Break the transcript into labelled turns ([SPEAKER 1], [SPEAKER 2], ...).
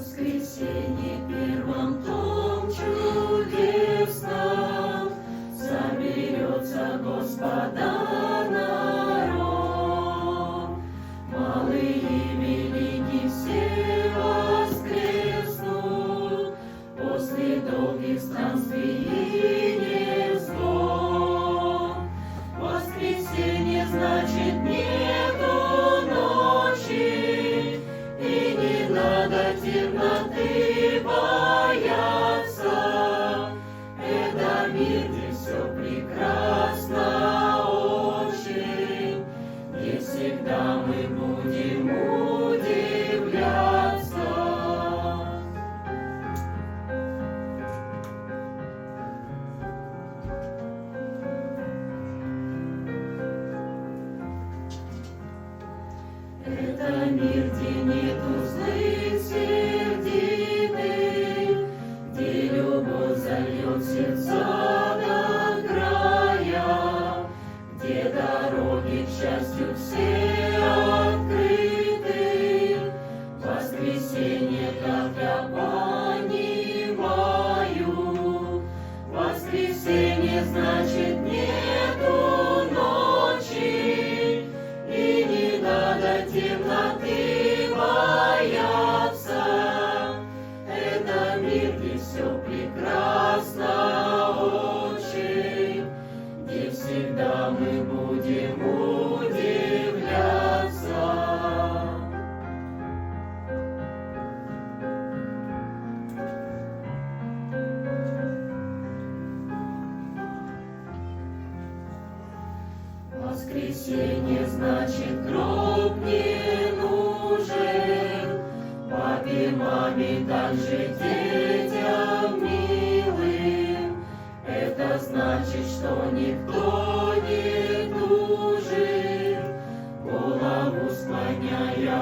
[SPEAKER 1] воскресенье первом том чудесном соберется Господа народ. Малые и великие все воскреснут после долгих странствий и невзгод. Воскресенье значит нету ночи, и не надо темноты бояться. Это мир, где все прекрасно очень, и всегда мы будем удивляться. Это мир, где нету злых сердитых, где любовь зальет сердца до края, где дороги к счастью все открыты. Воскресенье, как я понимаю, воскресенье значит нету ночи, и не надо темноты бояться. Это мир, где все прекрасно очень, где всегда мы будем удивляться. Воскресенье значит гроб не нужен, папе, маме, также детям милым. Это значит, что никто не нужен, голову склоняя